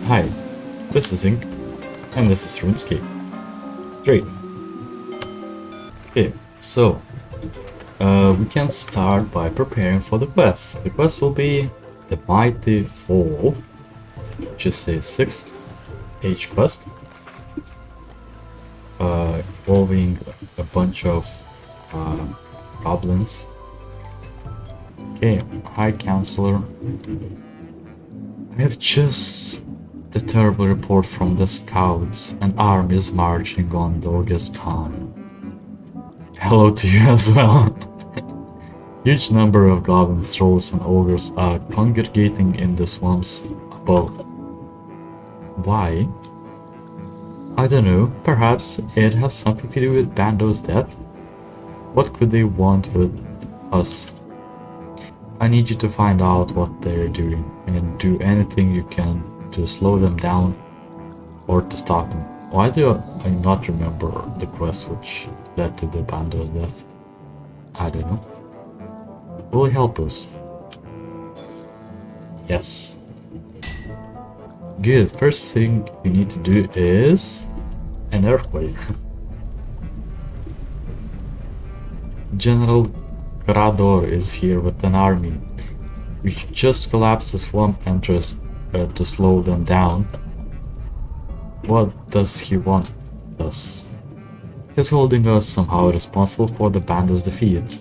Hi, this is Ink, and this is Runescape. Great. Okay, so we can start by preparing for the quest. The quest will be the Mighty Fall, which is a 6H quest, involving a bunch of goblins. Okay, High Counselor. I have just the terrible report from the scouts. An army is marching on Dorges Khan. Hello to you as well. Huge number of goblins, trolls, and ogres are congregating in the swamps above. Why? I don't know. Perhaps it has something to do with Bando's death? What could they want with us? I need you to find out what they're doing and do anything you can to slow them down or to stop them. Why do I not remember the quest which led to the Bando's death? I don't know. Will it help us? Yes. Good. First thing you need to do is an earthquake. General Grador is here with an army. We just collapsed the swamp entrance to slow them down. What does he want us? He's holding us somehow responsible for the Bando's defeat.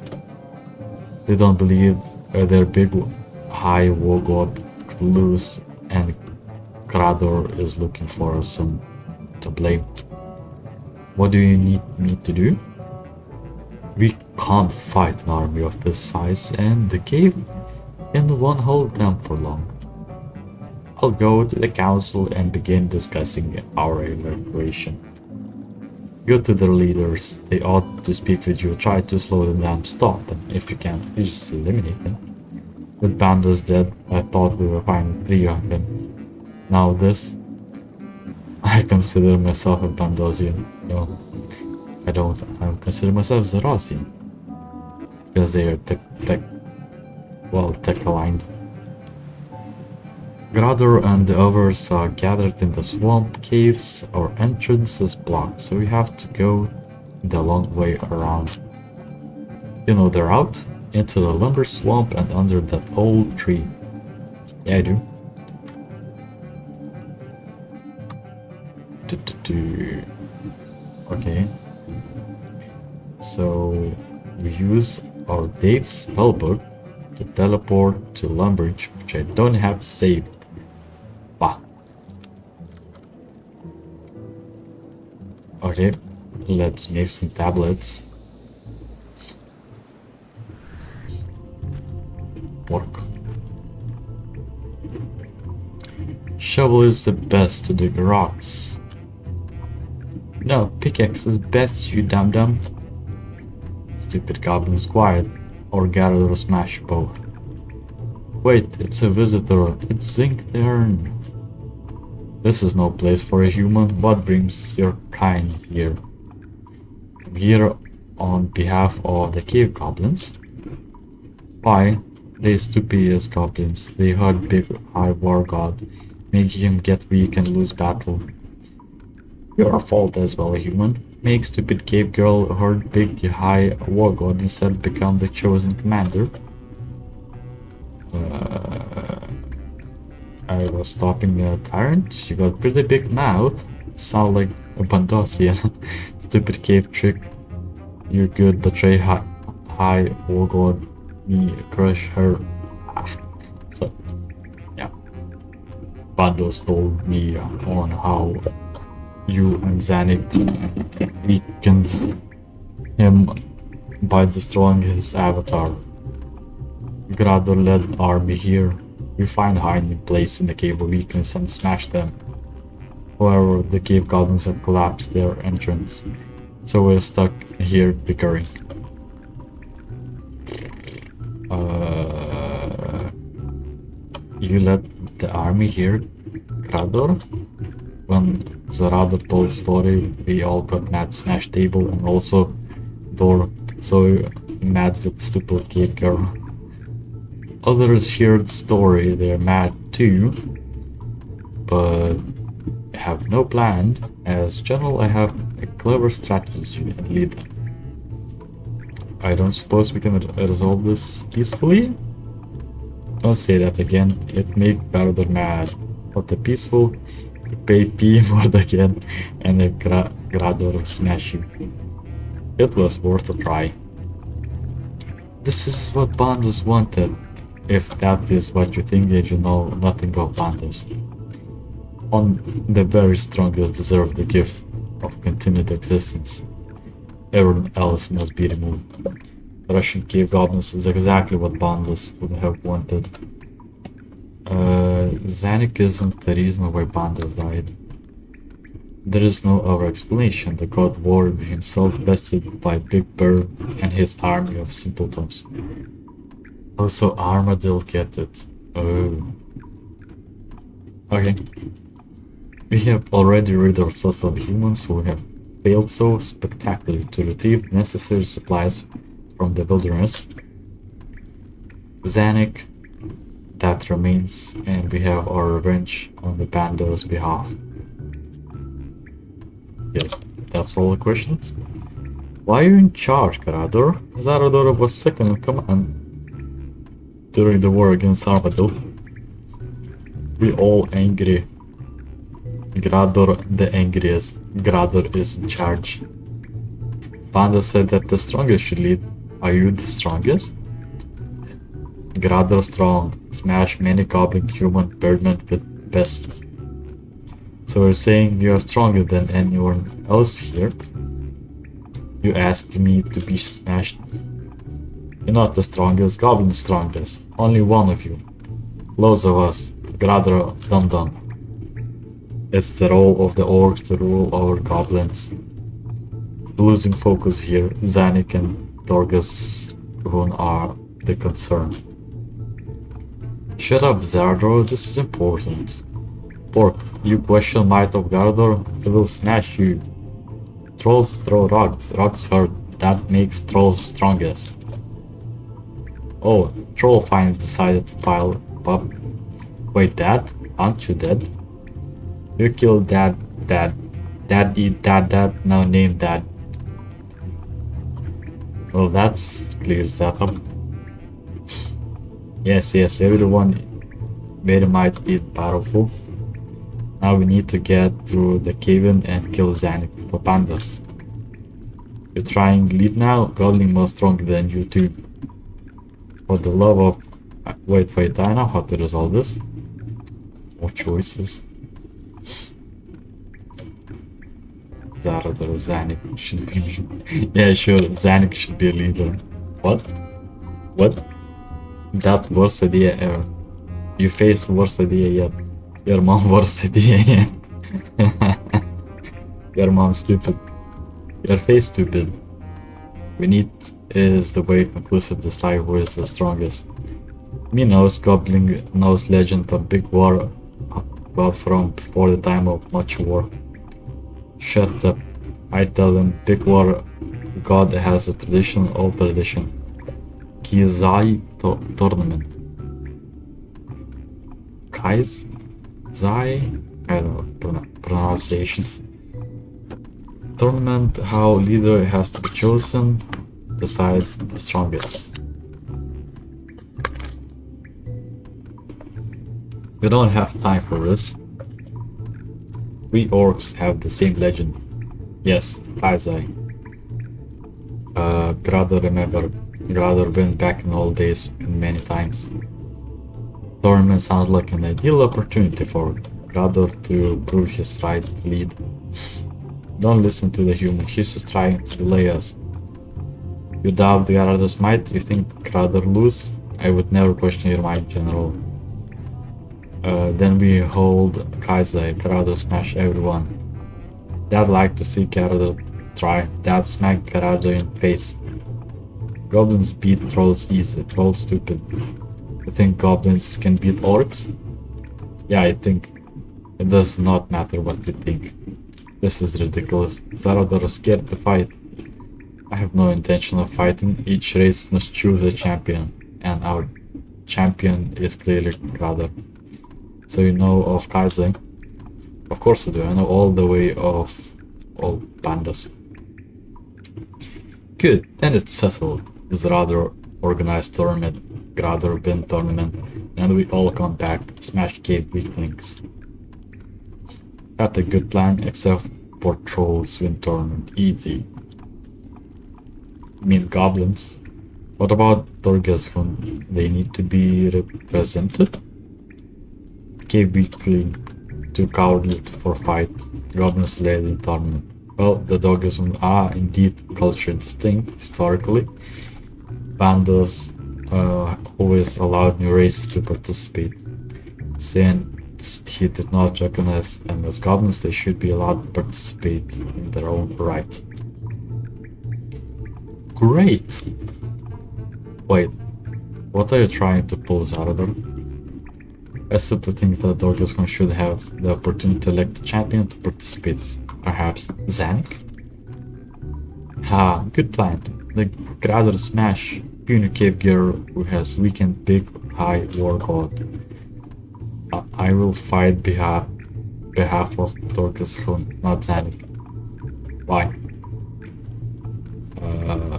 They don't believe their big high war god loose and Grador is looking for some to blame. What do you need me to do? We can't fight an army of this size and the cave won't hold them for long. I'll go to the council and begin discussing our evacuation. Go to their leaders. They ought to speak with you. Try to slow them down. Stop them. If you can, you just eliminate them. With Bandos dead, I thought we were finding 3 of them. Now this... I consider myself a Bandosian. No, I don't. I consider myself Zerosian. Because they are tech aligned. Grador and the others are gathered in the swamp caves. Our entrance is blocked, so we have to go the long way around. You know the route? Into the lumber swamp and under that old tree. Yeah, I do. Okay. So we use our Dave's spellbook to teleport to Lumbridge, which I don't have saved. Bah. Okay, let's make some tablets. Work. Shovel is the best to dig rocks. No, pickaxe is best, you dum-dum. Stupid goblins, quiet, or gather or smash both. Wait, it's a visitor. It's Zinkthern. This is no place for a human. What brings your kind here? Here on behalf of the cave goblins? Why? They stupid goblins. They hurt big high war god, making him get weak and lose battle. Your fault as well, human. Make stupid cave girl hurt big high war god instead become the chosen commander. I was stopping a tyrant. You got pretty big mouth. Sound like a Bandosian. Stupid cave trick. You're good. Betray high war god. Me crush her. So yeah. Bandos told me on how you and Zanik weakened him by destroying his avatar. Grador led army here. We find hiding place in the cave of weakness and smash them. However, the cave goblins have collapsed their entrance, so we're stuck here bickering. You led the army here, Grador? When Zarador told story, we all got mad, smash table, and also door so mad with stupid cave girl. Others heard the story, they're mad too. but I have no plan. As general, I have a clever strategy and lead. I don't suppose we can resolve this peacefully? Don't say that again, it make Garder mad. What a peaceful, you pay P word again, and a Grador smash you. It was worth a try. This is what Bandos wanted. If that is what you think, then you know nothing of Bandos. On the very strongest deserve the gift of continued existence. Everyone else must be removed. The Russian cave goblins is exactly what Bandos would have wanted. Zanik isn't the reason why Bandos died. There is no other explanation. The god war himself bested by Big Bird and his army of simpletons. Also, Armadillo get it. Oh. Okay. We have already rid ourselves of humans who have failed so spectacularly to retrieve necessary supplies from the wilderness. Zanik, that remains, and we have our revenge on the Bandos' behalf. Yes, that's all the questions. Why are you in charge, Garador? Zarador was second in command during the war against Armadillo. We all angry. Grador the angriest. Grador is in charge. Bando said that the strongest should lead. Are you the strongest? Grador strong. Smash many goblin human birdmen with pests. So you're saying you are stronger than anyone else here? You asked me to be smashed. You're not the strongest, goblin the strongest. Only one of you. Loads of us. Grador dum-dum. It's the role of the orcs to rule over goblins. Losing focus here, Zanik and Torgus Rune are the concern. Shut up, Zardor, this is important. Pork, you question might of Gardor, I will smash you. Trolls throw rocks. Rocks are that makes trolls strongest. Oh, troll finally decided to pile up. Wait, Dad? Aren't you dead? You killed Dad, eat Dad, now name Dad. Well, that's clears that up. Yes, everyone very might be powerful. Now we need to get through the cave-in and kill Zanik for pandas. You're trying lead now? Goblin more stronger than you too. For the love of... Wait, I know how to resolve this. More choices. Zarador, Zanik should be... Yeah, sure, Zanik should be a leader. What? That worst idea ever. You face worst idea yet. Your mom worst idea yet. Your mom stupid. Your face stupid. We need is the way conclusive decide who is the strongest. Me knows Goblin knows legend of big war god from before the time of much war. Shut up. I tell them big war god has a tradition, old tradition. Kizai tournament. Kais? Zai? I don't know pronunciation. Tournament, how leader has to be chosen, decide the strongest. We don't have time for this. We orcs have the same legend. Yes, Kaizai. Grador remember. Grador went back in old days and many times. Tournament sounds like an ideal opportunity for Grador to prove his right to lead. Don't listen to the human, he's just trying to delay us. You doubt Grador's might? You think Grador lose? I would never question your might, General. Then we hold Kaizai, Grador smash everyone. Dad like to see Grador try. Dad smack Grador in face. Goblins beat trolls easy, trolls stupid. You think goblins can beat orcs? Yeah, I think. It does not matter what you think. This is ridiculous. Zarador is scared to fight. I have no intention of fighting. Each race must choose a champion, and our champion is clearly Grador. So you know of Kaizai? Of course I do. I know all the way of all pandas. Good, then it's settled. It's rather organized tournament, rather win tournament, and we all come back, smash cave weaklings. That's a good plan, except for trolls win tournament, easy. I mean goblins. What about Dorgesgun? They need to be represented? Cave weakling, too cowardly for fight. Goblins led in tournament. Well, the Dorgesgun are indeed culture distinct historically. Bandos always allowed new races to participate. Since he did not recognize them as goblins, they should be allowed to participate in their own right. Great! Wait, what are you trying to pull, Zarador? I simply think that Dorgesgun should have the opportunity to elect a champion to participate. Perhaps Zanik? Ha, good plan. The Gradder Smash, puny cave girl who has weakened big high war god. I will fight behalf of Dorgesgun, not Zanik. Why?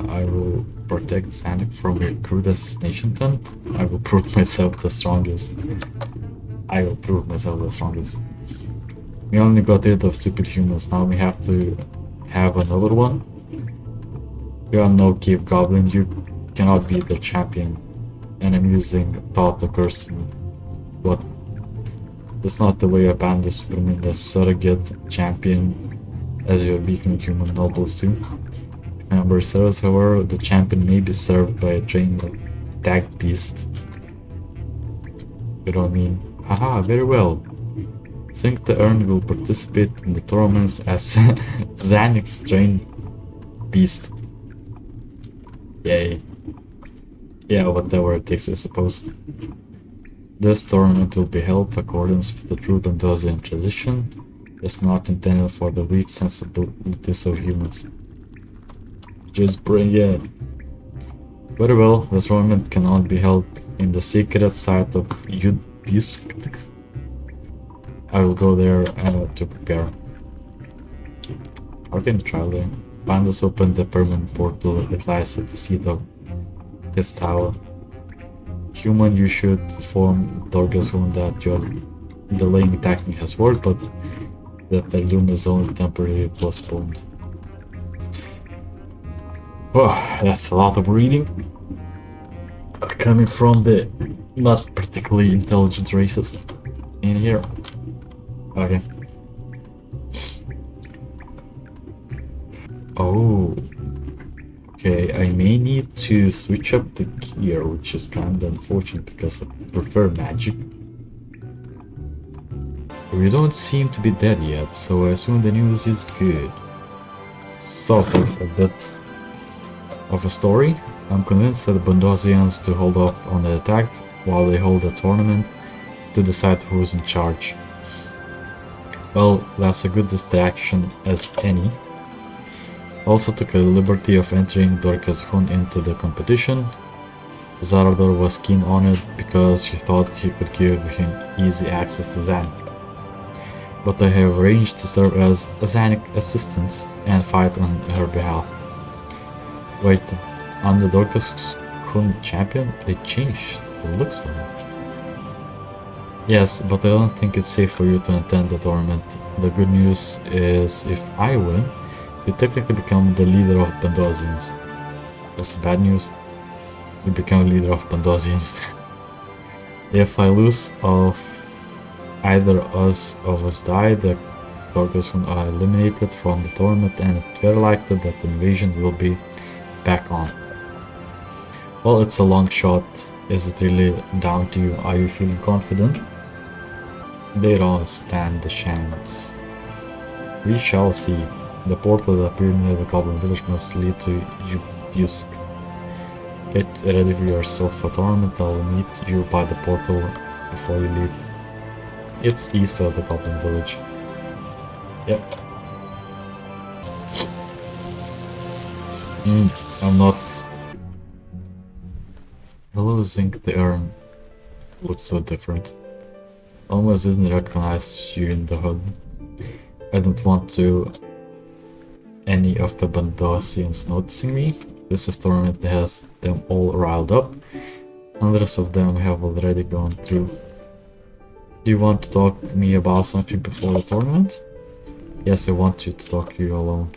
I will protect Zanik from a crude assassination attempt. I will prove myself the strongest. I will prove myself the strongest. We only got rid of stupid humans, now we have to have another one. You are no cave goblin, you cannot be the champion. And I'm using thought to curse me. What? That's not the way a band is permanent as surrogate champion as your weakened human nobles do. Member serves, however, the champion may be served by a trained tag beast. You know what I mean? Haha, very well. Think the Urn will participate in the tournaments as Zanik's trained beast. Yay. Yeah, whatever it takes, I suppose. This tournament will be held in accordance with the true Bendosian tradition. It's not intended for the weak sensibilities of humans. Just bring it. Very well, the tournament cannot be held in the secret site of Yudbisk. I will go there to prepare. How can I try there? Pandas opened the permanent portal. It lies at the seat of his tower. Human, you should inform Dorgesgun that your delaying attacking has worked, but that the loom is only temporarily postponed. Oh, that's a lot of reading. Coming from the not particularly intelligent races in here. Okay. Oh. Okay, I may need to switch up the gear, which is kinda unfortunate because I prefer magic. We don't seem to be dead yet, so I assume the news is good. Sort of a bit of a story. I'm convinced that the Bendosians to hold off on the attack while they hold a tournament to decide who's in charge. Well, that's a good distraction as any. Also took the liberty of entering Dorgesgun into the competition. Zarador was keen on it because he thought he could give him easy access to Zanik. But I have arranged to serve as Zanik assistants and fight on her behalf. Wait, I'm the Dorgesgun champion? They changed the looks of it. Yes, but I don't think it's safe for you to attend the tournament. The good news is if I win, you technically become the leader of Bendosians. What's the bad news? You become leader of Bendosians. If I lose, of either of us die, the Dorgesgun are eliminated from the tournament, and it's very likely that the invasion will be back on. Well, it's a long shot. Is it really down to you? Are you feeling confident? They don't stand a chance. We shall see. The portal that appeared near the Goblin village must lead to Yusk. Get ready for yourself for tournament. I'll meet you by the portal before you leave. It's east of the Goblin village. Yep. I'm not losing the urn. Looks so different. Almost didn't recognize you in the hood. I don't want to any of the Bandosians noticing me. This tournament has them all riled up. Hundreds of them have already gone through. Do you want to talk to me about something before the tournament? Yes, I want you to talk to you alone.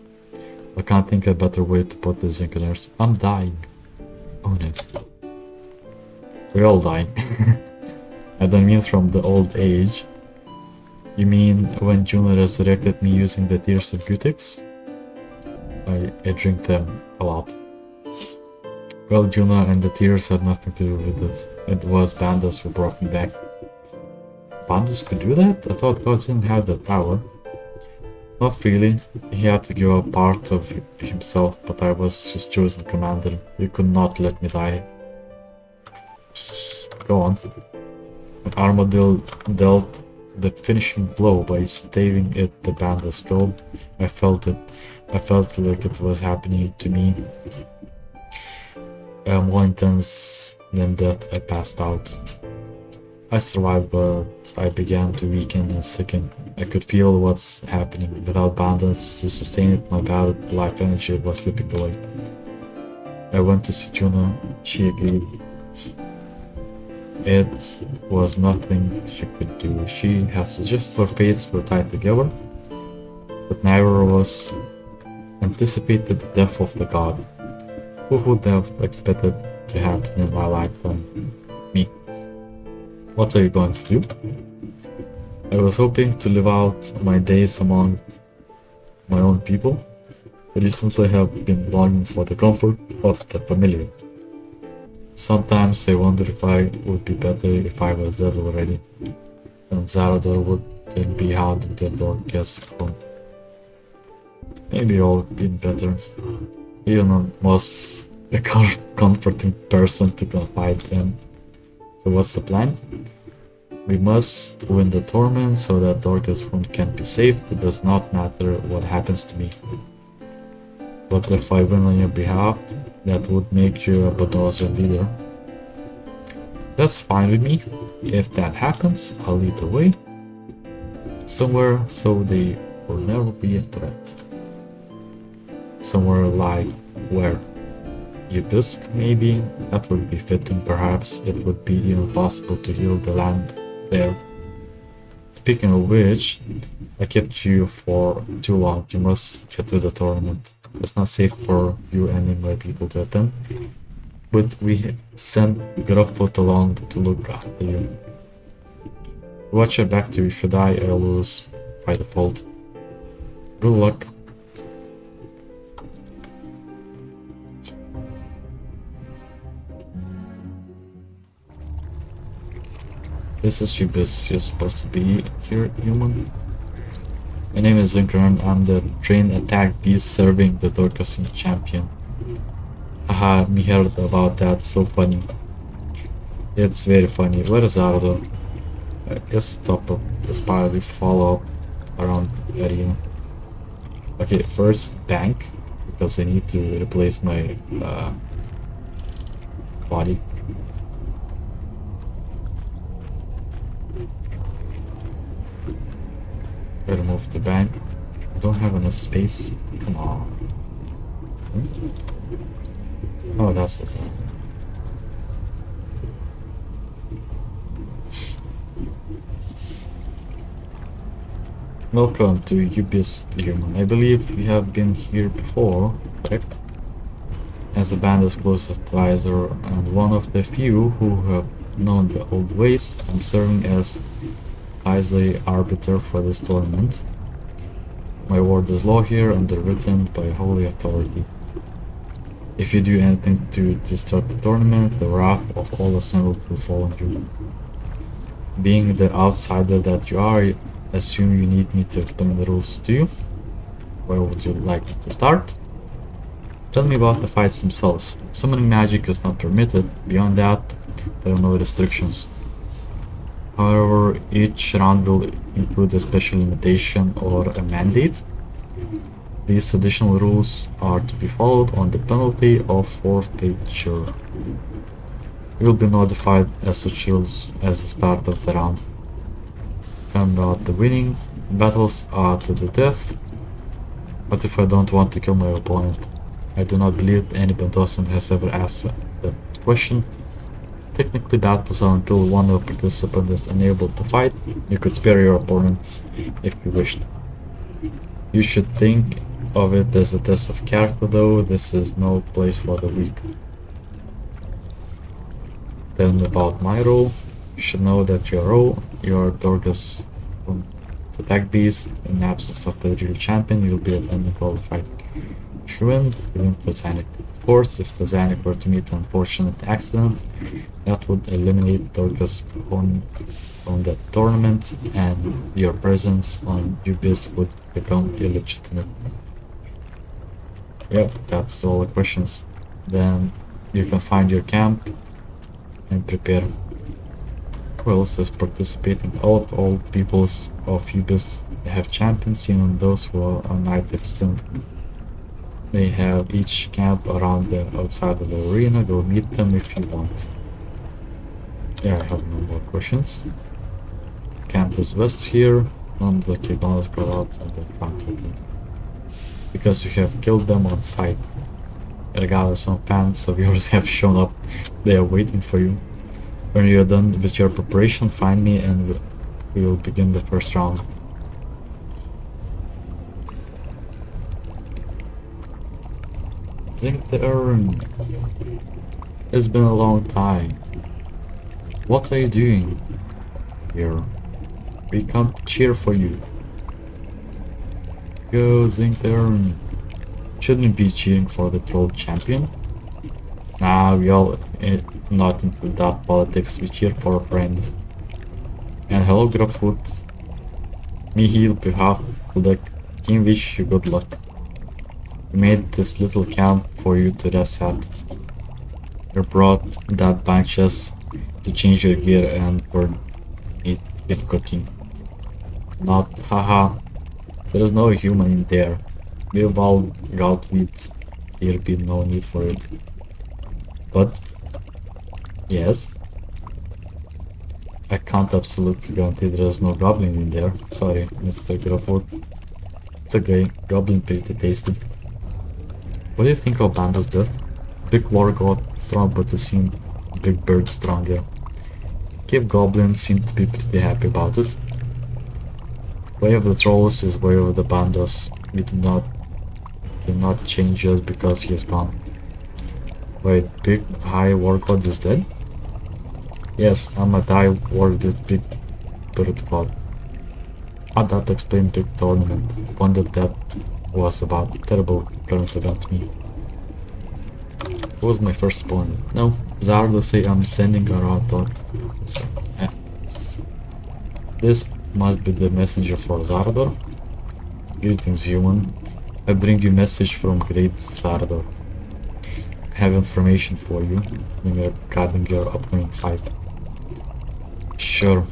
I can't think of a better way to put this, Inquisitors. I'm dying. Oh no. We're all dying. I don't mean from the old age. You mean when Juno resurrected me using the tears of Gutix? I drink them a lot. Well, Juno and the tears had nothing to do with it. It was Bandos who brought me back. Bandos could do that? I thought gods didn't have that power. Not really. He had to give up part of himself, but I was his chosen commander. You could not let me die. Go on. When Armadillo dealt the finishing blow by staving at the Bandos skull, I felt it. I felt like it was happening to me. More intense than that, I passed out. I survived, but I began to weaken and sicken. I could feel what's happening. Without Bandos to sustain it, my bad life energy was slipping away. I went to see Juno. She agreed. It was nothing she could do. She had suggested our fates were tied together, but neither of us anticipated the death of the god. Who would have expected to happen in my lifetime? Me. What are you going to do? I was hoping to live out my days among my own people, but recently have been longing for the comfort of the familiar. Sometimes I wonder if I would be better if I was dead already, and Zarador wouldn't be hounding the Dorcas home. Maybe all been better. Even was a comforting person to confide in. So what's the plan? We must win the tournament so that Dorcas wound can be saved. It does not matter what happens to me. But if I win on your behalf, that would make you a Badosian leader. That's fine with me. If that happens, I'll lead the way somewhere so they will never be a threat. Somewhere like where? Ubisk, maybe? That would be fitting. Perhaps it would be even possible to heal the land there. Speaking of which, I kept you for too long. You must get to the tournament. It's not safe for you and my people to attend. But we sent Gruffoot along to look after you. Watch your back to you. If you die, I'll lose by default. Good luck. This is Ubis. You're supposed to be here, human. My name is Zinkran. I'm the trained attack beast serving the Dorcasian champion. Haha, me heard about that. So funny. It's very funny. Where is Ardo? I guess top of the spiral we follow up around the area. Okay, first bank, because I need to replace my body. Gotta move the bank. I don't have enough space. Come on. Oh, that's the thing. Welcome to Ubis Human. I believe we have been here before, correct? As a band's closest advisor and one of the few who have known the old ways, I'm serving as Kaiser Arbiter for this tournament. My word is law here, underwritten by holy authority. If you do anything to disrupt the tournament, the wrath of all assembled will fall on you. Being the outsider that you are, I assume you need me to explain the rules to you. Where would you like me to start? Tell me about the fights themselves. Summoning magic is not permitted. Beyond that, there are no restrictions. However, each round will include a special limitation or a mandate. These additional rules are to be followed on the penalty of forfeiture. You will be notified as such rules as the start of the round. Tell me about the winning. Battles are to the death. What if I don't want to kill my opponent? I do not believe any Bendosian has ever asked that question. Technically, battles are until one of the participants is unable to fight. You could spare your opponents if you wished. You should think of it as a test of character, though. This is no place for the weak. Then about my role, you should know that your Dorcas from the Tag Beast. In absence of the real champion, you'll be attending all the fight. If you win for Zanuck. Of course, if the Zanuck were to meet an unfortunate accident, that would eliminate Dorcas on the tournament, and your presence on UBIS would become illegitimate. Yep, that's all the questions. Then you can find your camp and prepare. Who else is participating? All peoples of UBIS have champions, even those who are night extent. They have each camp around the outside of the arena. Go meet them if you want. Yeah, I have no more questions. Camp is west here. None of the Kibanas got out and they're conflicted. Because you have killed them on sight. Regardless, some fans of yours have shown up. They are waiting for you. When you are done with your preparation, find me and we will begin the first round. Zinc the urn. It's been a long time. What are you doing here? We come to cheer for you. Go Zinc the urn. Shouldn't be cheering for the troll champion. Nah, we all not into that politics, we cheer for a friend. And hello Grubfoot. Me heal behalf of the king wish you good luck. We made this little camp for you to rest at. You brought that bunches to change your gear and for it cooking. Not haha. There is no human in there. We've all got weeds. There'll be no need for it. But yes, I can't absolutely guarantee there is no goblin in there. Sorry, Mr. Grubfoot. It's okay, goblin pretty tasty. What do you think of Bando's death? Big war god, strong but to seem big bird stronger. Cave goblins seem to be pretty happy about it. Way of the trolls is way of the Bandos. We do not change just because he is gone. Wait, big high war god is dead? Yes, I'm a die war with big bird god. That explained big tournament. Wonder that was about terrible current events me. Who was my first opponent? No, Zardo say I'm sending around on. So, this must be the messenger for Zardor. Greetings, human. I bring you message from Great Zardor. I have information for you regarding your upcoming fight. Sure.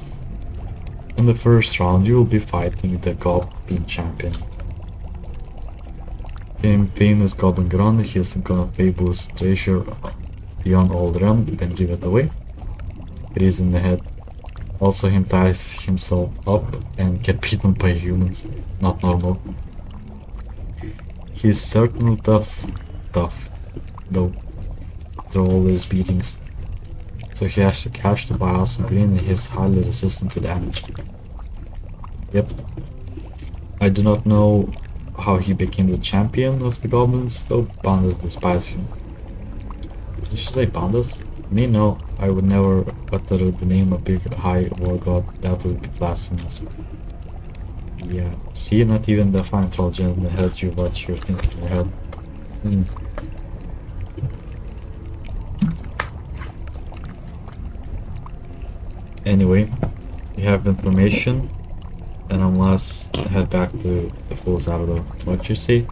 In the first round, you will be fighting the Goblin champion. Famous Goblin Grun, he is gonna fabulous treasure beyond all realm, then give it away. It is in the head. Also him ties himself up and get beaten by humans. Not normal. He's certainly tough though, after all his beatings. So he has to catch the bios and green and he's highly resistant to damage. Yep. I do not know how he became the champion of the goblins, though Bandas despise him. Did you say Bandas? Me no, I would never utter the name of big high war god, that would be blasphemous. Yeah, see, not even the fine troll gentleman heard you what you're thinking in your head. Anyway, you have information, and I must head back to the full Zardo. What you say?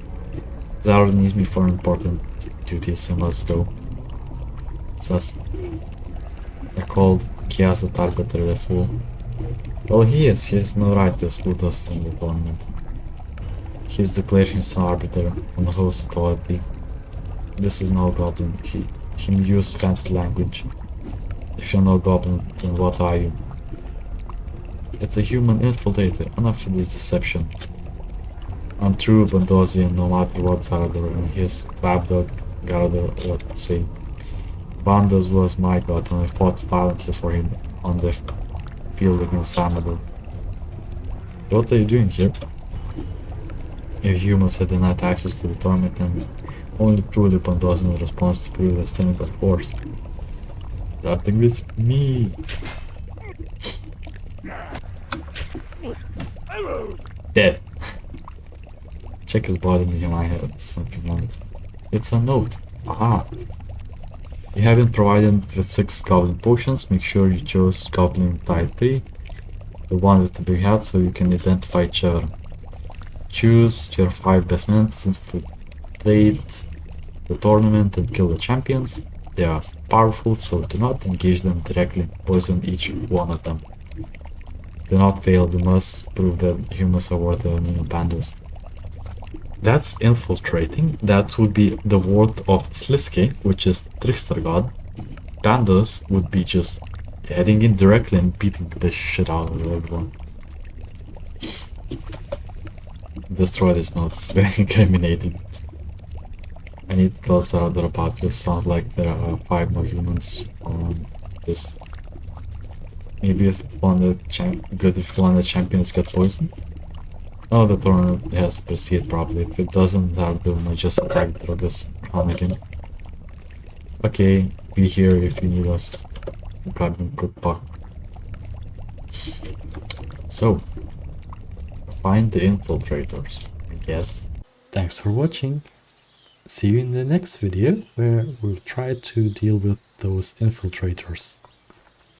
Zardo needs me for important duties, I must go. Sus. I called Kiasa Targeter the fool. Well, he has no right to exclude us from the tournament. He's declared himself arbiter on the host authority. This is no goblin, he used fancy language. If you're no goblin, then what are you? It's a human infiltrator. Enough of this deception. I'm true Bandosian no matter what Zarador and his lapdog Garador would say. Bandos was my god and I fought violently for him on the field against Samador. What are you doing here? If humans had denied access to the tournament and only truly Bandosian response to prove the cynical force. Starting with me. Dead. Check his body, maybe I have something on it. It's a note. Aha. You have been provided with 6 goblin potions. Make sure you chose goblin type 3, the one with the big hat, so you can identify each other. Choose your 5 best men, infiltrate the tournament and kill the champions. They are powerful, so do not engage them directly. Poison each one of them. Do not fail, you must prove that humans are worth the new bandos. That's infiltrating. That would be the word of Sliske, which is trickster god. Bandos would be just heading in directly and beating the shit out of everyone. Destroy this note, it's very incriminating. I need to tell Sarador about this. Sounds like there are 5 more humans on this. Maybe if one of the champions get poisoned. Oh, the tournament has to proceed properly. If it doesn't, Zardur might just attack Drogus Khan again. Okay, be here if you need us. Goddamn good buck. So, find the infiltrators, I guess. Thanks for watching. See you in the next video, where we'll try to deal with those infiltrators.